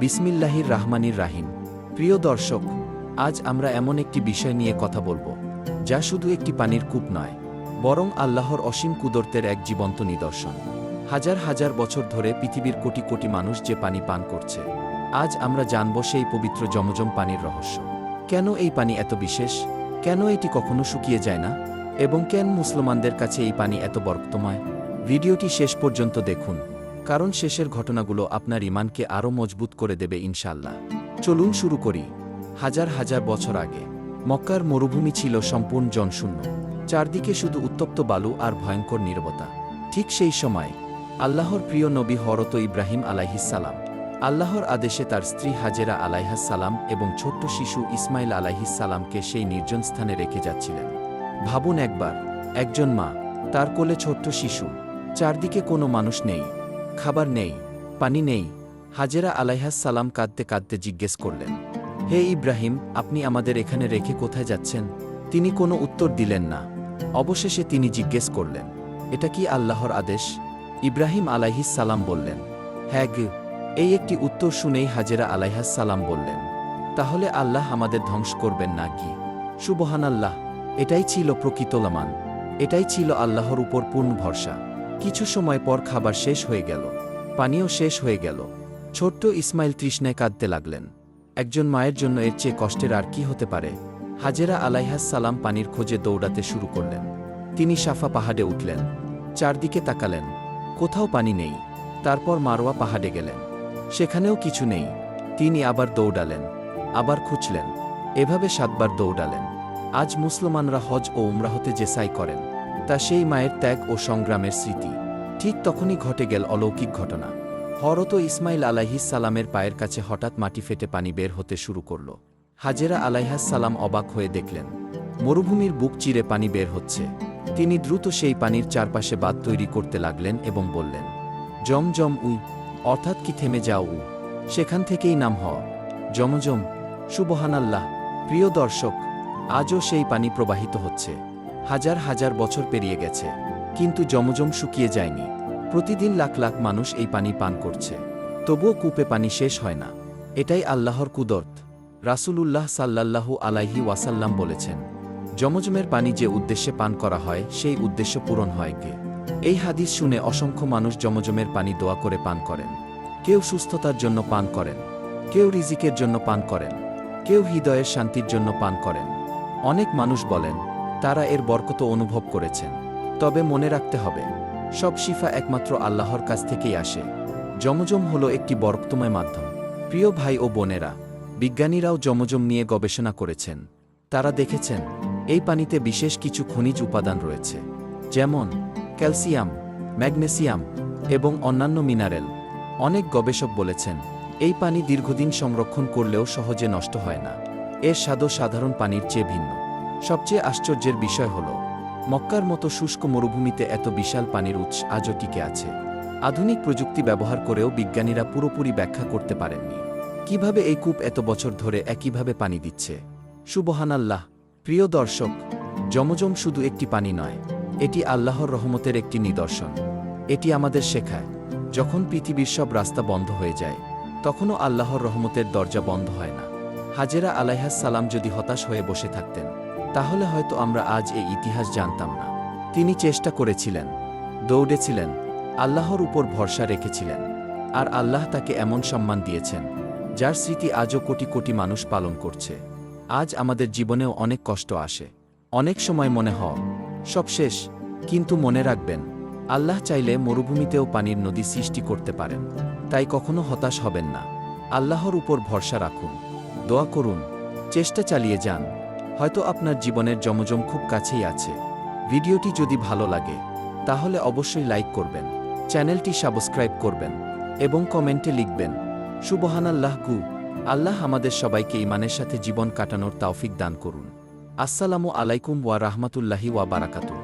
বিসমিল্লাহির রাহমানির রাহিম। প্রিয় দর্শক, আজ আমরা এমন একটি বিষয় নিয়ে কথা বলবো যা শুধু একটি পানির কূপ নয়, বরং আল্লাহর অসীম কুদরতের এক জীবন্ত নিদর্শন। হাজার হাজার বছর ধরে পৃথিবীর কোটি কোটি মানুষ যে পানি পান করছে, আজ আমরা জানব সেই পবিত্র জমজম পানির রহস্য। কেন এই পানি এত বিশেষ, কেন এটি কখনো শুকিয়ে যায় না, এবং কেন মুসলমানদের কাছে এই পানি এত বরকতময়? ভিডিওটি শেষ পর্যন্ত দেখুন, কারণ শেষের ঘটনাগুলো আপনার ঈমানকে আরও মজবুত করে দেবে ইনশাআল্লাহ। চলুন শুরু করি। হাজার হাজার বছর আগে মক্কার মরুভূমি ছিল সম্পূর্ণ জনশূন্য। চারদিকে শুধু উত্তপ্ত বালু আর ভয়ঙ্কর নীরবতা। ঠিক সেই সময় আল্লাহর প্রিয় নবী হযরত ইব্রাহিম আলাইহিসসালাম আল্লাহর আদেশে তার স্ত্রী হাজেরা আলাইহাসসালাম এবং ছোট্ট শিশু ইসমাইল আলাইহিসসালামকে সেই নির্জন স্থানে রেখে যাচ্ছিলেন। ভাবুন একবার, একজন মা, তার কোলে ছোট্ট শিশু, চারদিকে কোনো মানুষ নেই, খাবার নেই, পানি নেই। হাজেরা আলাইহাসসালাম কাঁদতে কাঁদতে জিজ্ঞেস করলেন, হে ইব্রাহিম, আপনি আমাদের এখানে রেখে কোথায় যাচ্ছেন? তিনি কোনো উত্তর দিলেন না। অবশেষে তিনি জিজ্ঞেস করলেন, এটা কি আল্লাহর আদেশ? ইব্রাহিম আলাইহিসসালাম বললেন, হ্যাঁ গে। এই একটি উত্তর শুনেই হাজেরা আলাইহাসসালাম বললেন, তাহলে আল্লাহ আমাদের ধ্বংস করবেন না কি? সুবহানাল্লাহ! এটাই ছিল প্রকৃত ঈমান, এটাই ছিল আল্লাহর উপর পূর্ণ ভরসা। কিছু সময় পর খাবার শেষ হয়ে গেল, পানিও শেষ হয়ে গেল। ছোট্ট ইসমাইল তৃষ্ণায় কাঁদতে লাগলেন। একজন মায়ের জন্য এর চেয়ে কষ্টের আর কি হতে পারে? হাজেরা আলাইহাসসালাম পানির খোঁজে দৌড়াতে শুরু করলেন। তিনি সাফা পাহাড়ে উঠলেন, চারদিকে তাকালেন, কোথাও পানি নেই। তারপর মারওয়া পাহাড়ে গেলেন, সেখানেও কিছু নেই। তিনি আবার দৌড়ালেন, আবার খুঁজলেন, এভাবে 7 বার দৌড়ালেন। আজ মুসলমানরা হজ ও উমরাহতে যে সাই করেন, তা সেই মায়ের ত্যাগ ও সংগ্রামের স্মৃতি। ঠিক তখনই ঘটে গেল অলৌকিক ঘটনা। হযরত ইসমাইল আলাইহিসসালামের পায়ের কাছে হঠাৎ মাটি ফেটে পানি বের হতে শুরু করল। হাজেরা আলাইহাসসালাম অবাক হয়ে দেখলেন, মরুভূমির বুক চিরে পানি বের হচ্ছে। তিনি দ্রুত সেই পানির চারপাশে বাঁধ তৈরি করতে লাগলেন এবং বললেন, জমজম উই, অর্থাৎ কি থেমে যাও উ, সেখান থেকেই নাম হ জমজম। সুবহানাল্লাহ! প্রিয় দর্শক, আজও সেই পানি প্রবাহিত হচ্ছে। হাজার হাজার বছর পেরিয়ে গেছে, কিন্তু জমজম শুকিয়ে যায়নি। প্রতিদিন লাখ লাখ মানুষ এই পানি পান করছে, তবুও কূপে পানি শেষ হয় না। এটাই আল্লাহর কুদরত। রাসূলুল্লাহ সাল্লাল্লাহু আলাইহি ওয়াসাল্লাম বলেছেন, জমজমের পানি যে উদ্দেশ্যে পান করা হয়, সেই উদ্দেশ্য পূরণ হয় গে। এই হাদিস শুনে অসংখ্য মানুষ জমজমের পানি দোয়া করে পান করেন। কেউ সুস্থতার জন্য পান করেন, কেউ রিজিকের জন্য পান করেন, কেউ হৃদয়ের শান্তির জন্য পান করেন। অনেক মানুষ বলেন তারা এর বরকত অনুভব করেছেন। তবে মনে রাখতে হবে, সব শিফা একমাত্র আল্লাহর কাছ থেকেই আসে। জমজম হলো একটি বরকতময় মাধ্যম। প্রিয় ভাই ও বোনেরা, বিজ্ঞানীরাও জমজম নিয়ে গবেষণা করেছেন। তারা দেখেছেন এই পানিতে বিশেষ কিছু খনিজ উপাদান রয়েছে, যেমন ক্যালসিয়াম, ম্যাগনেসিয়াম এবং অন্যান্য মিনারেল। অনেক গবেষক বলেছেন এই পানি দীর্ঘদিন সংরক্ষণ করলেও সহজে নষ্ট হয় না। এর স্বাদও সাধারণ পানির চেয়ে ভিন্ন। সবচেয়ে আশ্চর্যের বিষয় হল, মক্কার মতো শুষ্ক মরুভূমিতে এত বিশাল পানির উৎস আজও টিকে আছে। আধুনিক প্রযুক্তি ব্যবহার করেও বিজ্ঞানীরা পুরোপুরি ব্যাখ্যা করতে পারেননি কিভাবে এই কূপ এত বছর ধরে একইভাবে পানি দিচ্ছে। সুবহানাল্লাহ! প্রিয় দর্শক, জমজম শুধু একটি পানি নয়, এটি আল্লাহর রহমতের একটি নিদর্শন। এটি আমাদের শেখায়, যখন পৃথিবীর সব রাস্তা বন্ধ হয়ে যায়, তখনও আল্লাহর রহমতের দরজা বন্ধ হয় না। হাজেরা আলাইহাসসালাম যদি হতাশ হয়ে বসে থাকতেন, তাহলে হয়তো আমরা আজ এই ইতিহাস জানতাম না। তিনি চেষ্টা করেছিলেন, দৌড়েছিলেন, আল্লাহর উপর ভরসা রেখেছিলেন, আর আল্লাহ তাকে এমন সম্মান দিয়েছেন যার স্মৃতি আজও কোটি কোটি মানুষ পালন করছে। আজ আমাদের জীবনেও অনেক কষ্ট আসে, অনেক সময় মনে হয় সব শেষ, কিন্তু মনে রাখবেন, আল্লাহ চাইলে মরুভূমিতেও পানির নদী সৃষ্টি করতে পারেন। তাই কখনো হতাশ হবেন না, আল্লাহর উপর ভরসা রাখুন, দোয়া করুন, চেষ্টা চালিয়ে যান। হয়তো আপনার জীবনের জমজম খুব কাছেই আছে। ভিডিওটি যদি ভালো লাগে, তাহলে অবশ্যই লাইক করবেন, চ্যানেলটি সাবস্ক্রাইব করবেন এবং কমেন্টে লিখবেন সুবহানাল্লাহ গু। আল্লাহ আমাদের সবাইকে ঈমানের সাথে জীবন কাটানোর তৌফিক দান করুন। আসসালামু আলাইকুম ওয়া রাহমাতুল্লাহি ওয়া বারাকাতুহু।